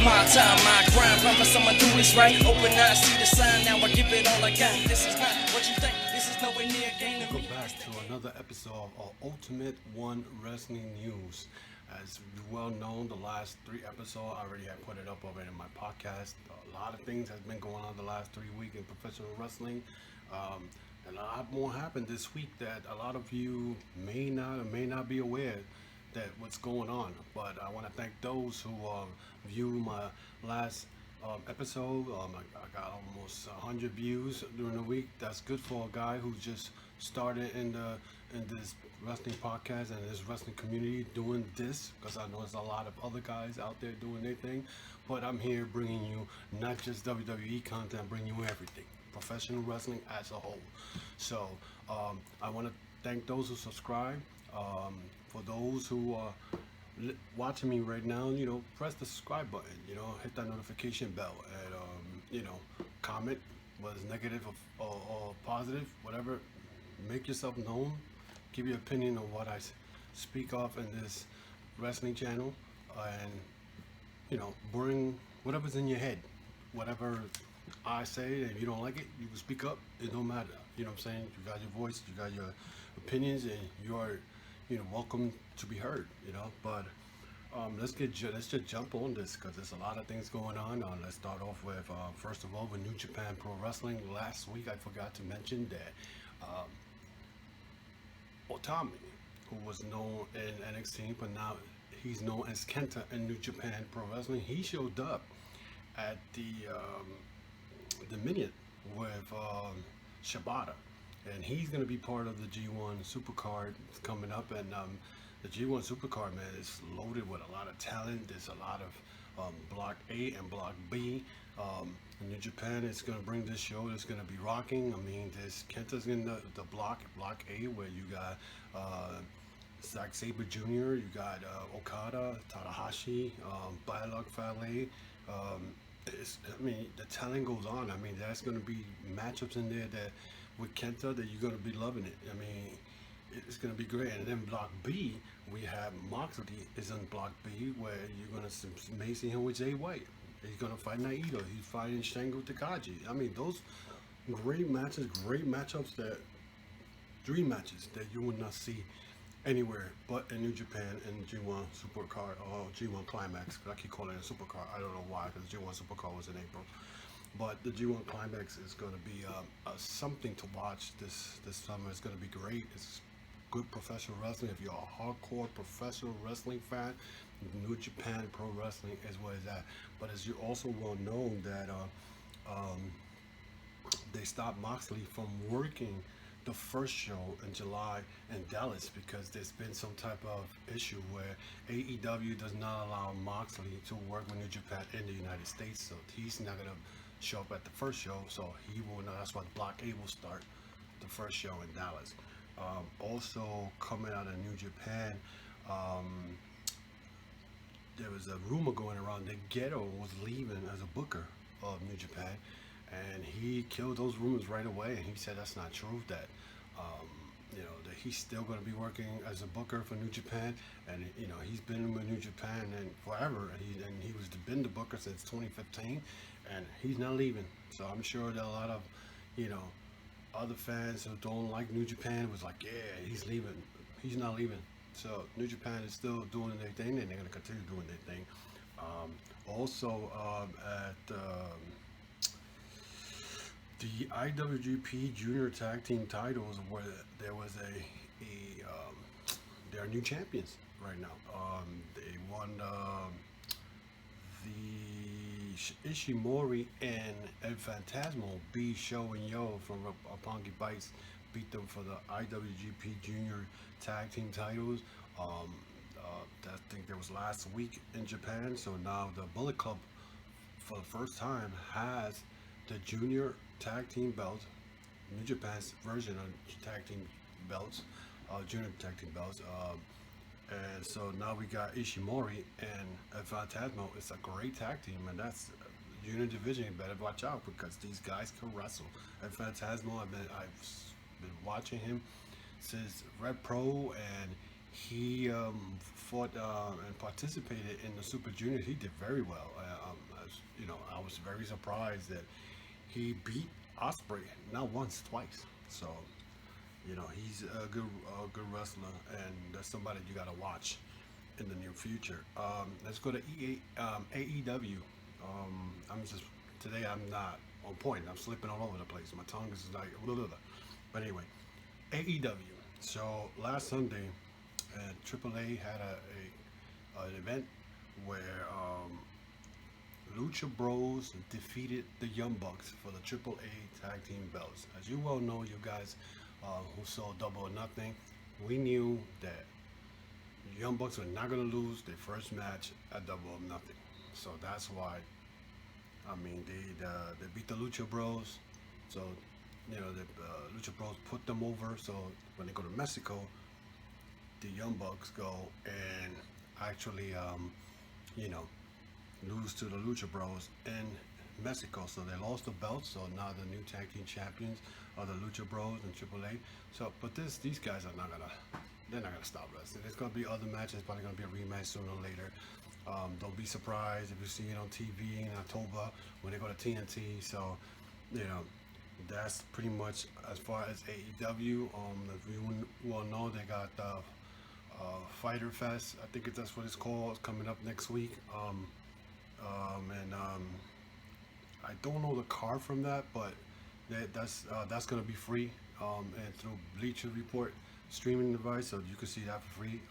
my time, my grind. Promise I'ma do this right. Open eyes, see the sign. Now I give it all I got. This is not what you think. This is nowhere near a game to me. Welcome back to another episode of Ultimate One Wrestling News. As well known, the last 3 episodes I already have put it up already in my podcast. A lot of things has been going on the last 3 weeks in professional wrestling. And a lot more happened this week that a lot of you may not or may not be aware that what's going on. But I want to thank those who viewed my last episode. I got almost 100 views during the week. That's good for a guy who just started in this wrestling podcast and this wrestling community doing this, because I know there's a lot of other guys out there doing their thing. But I'm here bringing you not just WWE content, I'm bringing you everything, professional wrestling as a whole. So I want to thank those who subscribe. For those who are watching me right now, press the subscribe button, hit that notification bell, and comment, whether it's negative or positive, whatever. Make yourself known, give your opinion on what I speak of in this wrestling channel, and bring whatever's in your head. Whatever I say, if you don't like it, you can speak up. It don't matter. You know what I'm saying? You got your voice, you got your opinions, and you are welcome to be heard. But let's just jump on this, because there's a lot of things going on. Let's start off with first of all, with New Japan Pro Wrestling. Last week I forgot to mention that Otami, who was known in NXT, but now he's known as Kenta in New Japan Pro Wrestling. He showed up at the Dominion with Shibata, and he's going to be part of the G1 Supercard coming up. And the G1 Supercard, man, is loaded with a lot of talent. There's a lot of Block A and Block B. New Japan is going to bring this show. It's going to be rocking. I mean, there's Kenta's in the block A, where you got Zack Sabre Jr., you got Okada, Tanahashi, Bialog Fale. The talent goes on. I mean, there's going to be matchups in there that with Kenta that you're going to be loving it. I mean, it's going to be great. And then Block B, we have Moxley is in Block B, where you're going to see him with Jay White. He's going to fight Naito. He's fighting Shingo Takagi. I mean, those great matches, great matchups, dream matches that you would not see anywhere but in New Japan and G1 Supercard or G1 Climax. I keep calling it a Supercard. I don't know why, because G1 Supercard was in April. But the G1 Climax is going to be something to watch this summer. It's going to be great. It's good professional wrestling. If you're a hardcore professional wrestling fan, New Japan Pro Wrestling is what it's at. But as you also well know that they stopped Moxley from working the first show in July in Dallas, because there's been some type of issue where AEW does not allow Moxley to work with New Japan in the United States. So he's not going to show up at the first show. So he will not. That's why Block A will start the first show in Dallas. Also coming out of New Japan, there was a rumor going around that Geto was leaving as a booker of New Japan, and he killed those rumors right away. And he said that's not true. That that he's still going to be working as a booker for New Japan, and he's been with New Japan and forever. And he was been the booker since 2015, and he's not leaving. So I'm sure that a lot of other fans who don't like New Japan was like, yeah, he's leaving. He's not leaving. So New Japan is still doing their thing, and they're going to continue doing their thing. Also, at the IWGP Junior Tag Team titles, where there was there are new champions right now. They won the Ishimori and El Phantasmo beat Show and Yo from Roppongi Bites, beat them for the IWGP Junior Tag Team titles. I think that was last week in Japan. So now the Bullet Club, for the first time, has the Junior Tag Team belt, New Japan's version of tag team belts, Junior Tag Team belts. And so now we got Ishimori and El Phantasmo. It's a great tag team, and that's Junior division. You better watch out, because these guys can wrestle. El Phantasmo, I've been watching him since Red Pro, and he fought and participated in the Super Juniors. He did very well. I was very surprised that he beat Osprey not once, twice. So, he's a good wrestler, and that's somebody you gotta watch in the near future. Let's go to AEW. I'm just today. I'm not on point. I'm slipping all over the place. My tongue is like blah, blah, blah. But anyway, AEW. So last Sunday, AAA had an event where Lucha Bros defeated the Young Bucks for the AAA Tag Team belts. As you well know, you guys who saw Double or Nothing, we knew that the Young Bucks were not going to lose their first match at Double or Nothing. So that's why, they beat the Lucha Bros. So, the Lucha Bros put them over. So when they go to Mexico, the Young Bucks go and actually, lose to the Lucha Bros in Mexico. So they lost the belt. So now the new tag team champions are the Lucha Bros and AAA. So, but these guys are they're not gonna stop wrestling. There's gonna be other matches. Probably gonna be a rematch sooner or later. Don't be surprised if you see it on TV in October when they go to TNT. So, that's pretty much as far as AEW. If you well know, they got Fighter Fest. I think that's what it's called. It's coming up next week. I don't know the card from that, but that's gonna be free and through Bleacher Report streaming device, so you can see that for free.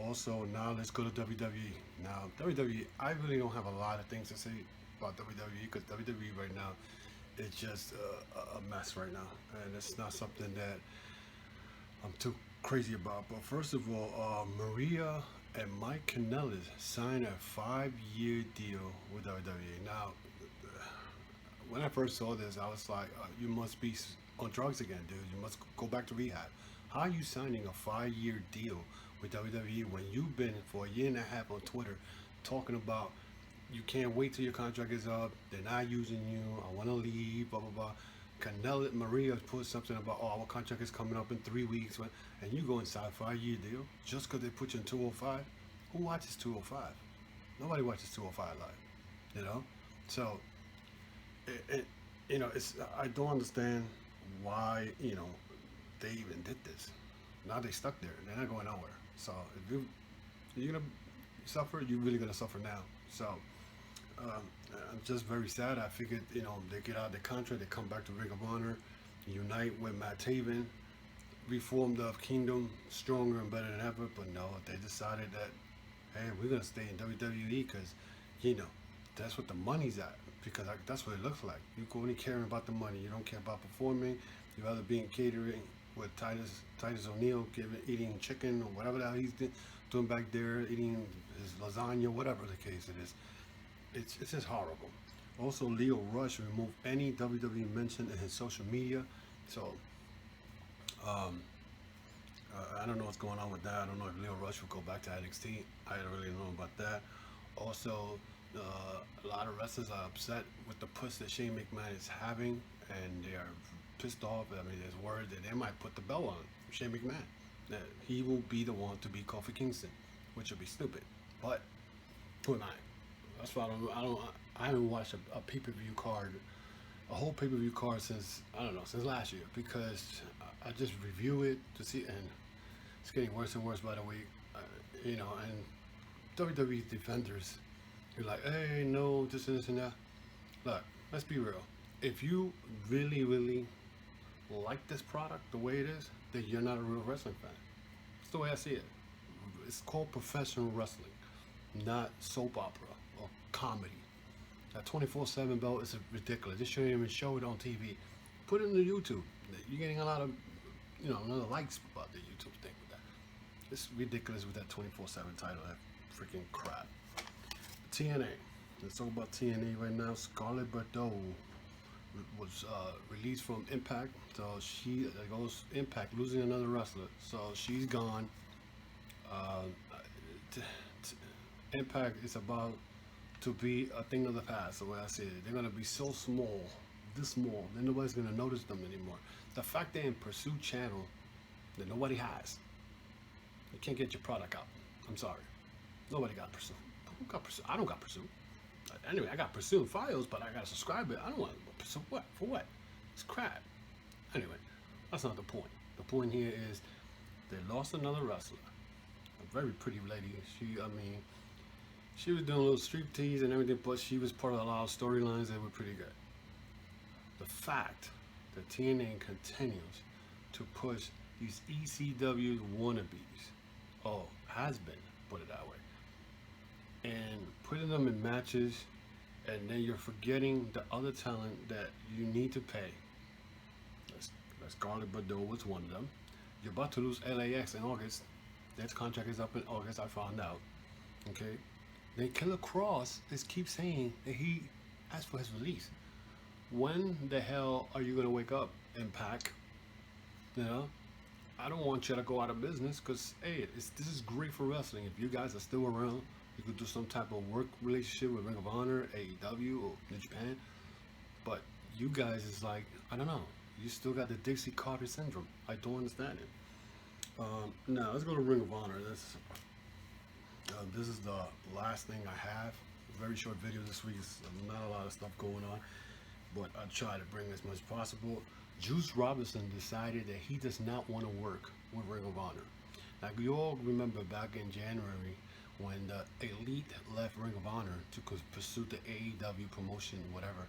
Also, now let's go to WWE. Now WWE, I really don't have a lot of things to say about WWE because WWE right now is just a mess right now, and it's not something that I'm too crazy about. But first of all, Maria and Mike Kanellis signed a 5-year deal with WWE. Now, when I first saw this, I was like, you must be on drugs again, dude. You must go back to rehab. How are you signing a 5-year deal with WWE when you've been for a year and a half on Twitter talking about you can't wait till your contract is up, they're not using you, I want to leave, blah, blah, blah. Canellis, Maria put something about, our contract is coming up in 3 weeks, and you go inside a 5-year deal just because they put you in 205? Who watches 205? Nobody watches 205 live, So, I don't understand why, they even did this. Now they stuck there. They're not going nowhere. So if you're gonna suffer, you're really gonna suffer now. So I'm just very sad. I figured, they get out of the contract, they come back to Ring of Honor, unite with Matt Taven, reform the Kingdom stronger and better than ever. But no, they decided that, hey, we're gonna stay in WWE because, that's what the money's at. Because that's what it looks like. You only caring about the money. You don't care about performing. You rather be in catering with Titus O'Neil, eating chicken or whatever the hell he's doing back there, eating his lasagna, whatever the case it is. It's just horrible. Also, Leo Rush removed any WWE mention in his social media. So, I don't know what's going on with that. I don't know if Leo Rush will go back to NXT. I don't really know about that. Also, a lot of wrestlers are upset with the push that Shane McMahon is having, and they are pissed off. I mean, there's word that they might put the belt on Shane McMahon, that he will be the one to beat Kofi Kingston, which would be stupid. But who am I? That's why I haven't watched a pay-per-view card, a whole pay-per-view card since last year, because I just review it to see, and it's getting worse and worse by the week. And WWE defenders, you're like, hey, no, this and that. Look, let's be real. If you really, really like this product the way it is, then you're not a real wrestling fan. That's the way I see it. It's called professional wrestling, not soap opera or comedy. That 24/7 belt is ridiculous. They shouldn't even show it on TV. Put it on the YouTube. You're getting a lot of, another likes about the YouTube thing with that. It's ridiculous with that 24/7 title. That freaking crap. TNA. Let's talk about TNA right now. Scarlett Bordeaux was released from Impact, so she goes Impact, losing another wrestler, so she's gone. Impact is about to be a thing of the past, the way I see it. They're gonna be so small, this small, then nobody's gonna notice them anymore. The fact they're in Pursuit Channel that nobody has, you can't get your product out. I'm sorry, nobody got Pursuit. Who got Pursuit? I don't got Pursuit. Anyway, I got pursuing files, but I gotta subscribe it. I don't want to pursue what? For what? It's crap. Anyway, that's not the point. The point here is they lost another wrestler, a very pretty lady. She was doing a little striptease and everything, but she was part of a lot of storylines that were pretty good. The fact that TNA continues to push these ECW wannabes, has been, put it that way, and putting them in matches, and then you're forgetting the other talent that you need to pay. Scarlett Bordeaux was one of them. You're about to lose LAX in August. That contract is up in August, I found out. Okay? Then Killer Cross keeps saying that he asked for his release. When the hell are you going to wake up, Impact? You know? I don't want you to go out of business because, hey, this is great for wrestling. If you guys are still around, you could do some type of work relationship with Ring of Honor, AEW, or New Japan. But you guys is like, I don't know. You still got the Dixie Carter syndrome. I don't understand it. Now, let's go to Ring of Honor. This is the last thing I have. Very short video this week. Not a lot of stuff going on. But I try to bring as much as possible. Juice Robinson decided that he does not want to work with Ring of Honor. Now, you all remember back in January when the Elite left Ring of Honor to pursue the AEW promotion, whatever.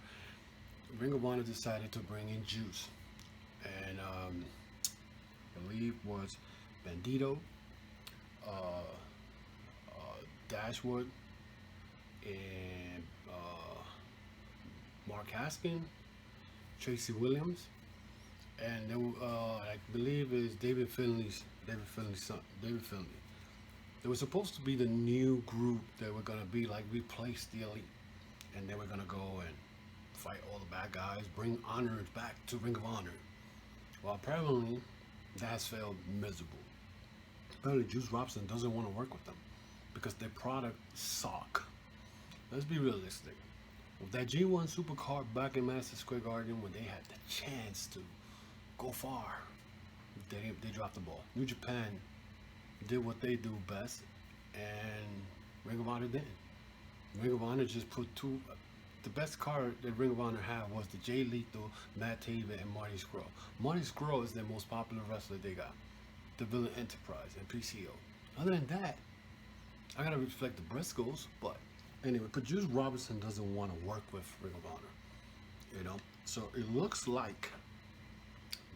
Ring of Honor decided to bring in Juice. And I believe was Bandito, Dashwood, and Mark Haskin, Tracy Williams, and then I believe is David Finley's son, David Finley. They were supposed to be the new group that were gonna be like replace the Elite, and they were gonna go and fight all the bad guys, bring honor back to Ring of Honor. Well, apparently that has failed miserable. Apparently Juice Robinson doesn't want to work with them because their product suck. Let's be realistic. With that G1 Supercard back in Madison Square Garden, when they had the chance to go far, they dropped the ball. New Japan did what they do best, and Ring of Honor didn't. Ring of Honor just put the best card that Ring of Honor had was the Jay Lethal, Matt Taven, and Marty Scurll. Marty Scurll is their most popular wrestler they got. The Villain Enterprise and PCO. Other than that, I gotta reflect the Briscoes, but anyway, but Juice Robinson doesn't want to work with Ring of Honor. You know? So it looks like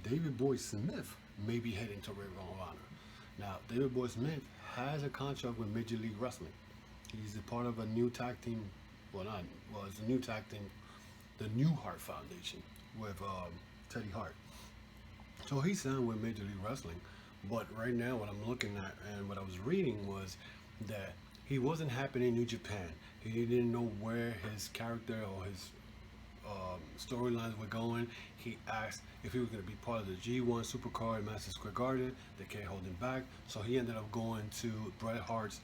David Boy Smith may be heading to Ring of Honor. Now, David Boy Smith has a contract with Major League Wrestling. He's a part of a new tag team. It's a new tag team, the New Heart Foundation with Teddy Hart. So he signed with Major League Wrestling, but right now what I'm looking at and what I was reading was that he wasn't happy in New Japan. He didn't know where his character or his storylines were going. He asked if he was going to be part of the G1 Supercard in Madison Square Garden. They can't hold him back, so he ended up going to Bret Hart's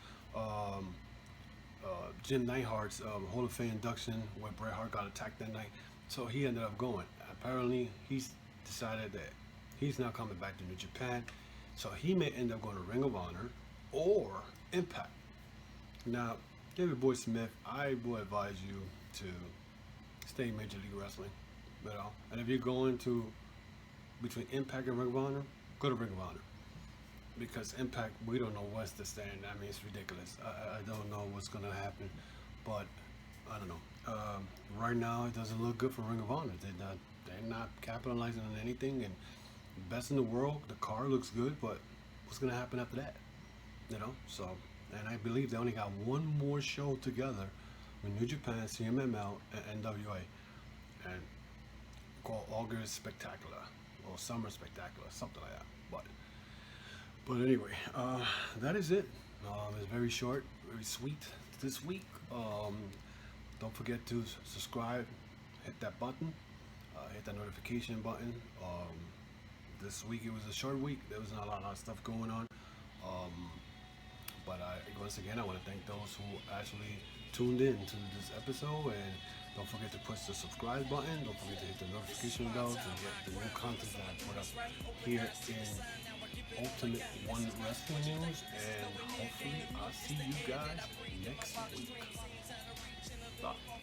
Jim Neidhart's Hall of Fame induction where Bret Hart got attacked that night. So he ended up going. Apparently, he's decided that he's not coming back to New Japan. So he may end up going to Ring of Honor or Impact. Now, David Boy Smith, I will advise you to stay in Major League Wrestling. You know? And if you're going to between Impact and Ring of Honor, go to Ring of Honor. Because Impact, we don't know what's the stand. I mean, it's ridiculous. I don't know what's going to happen, but I don't know. Right now, it doesn't look good for Ring of Honor. They're not capitalizing on anything, and best in the world. The card looks good, but what's going to happen after that? You know. So, and I believe they only got one more show together with New Japan, CMML, and NWA, and called August Spectacular or Summer Spectacular, something like that. But anyway, that is it. It's very short, very sweet this week. Don't forget to subscribe, hit that button, hit that notification button. This week it was a short week. There was not a lot of stuff going on. But once again, I want to thank those who actually tuned in to this episode. And don't forget to push the subscribe button. Don't forget to hit the notification bell to get the new content that I put up here in Ultimate One Wrestling News, and hopefully I'll see you guys next week. Bye.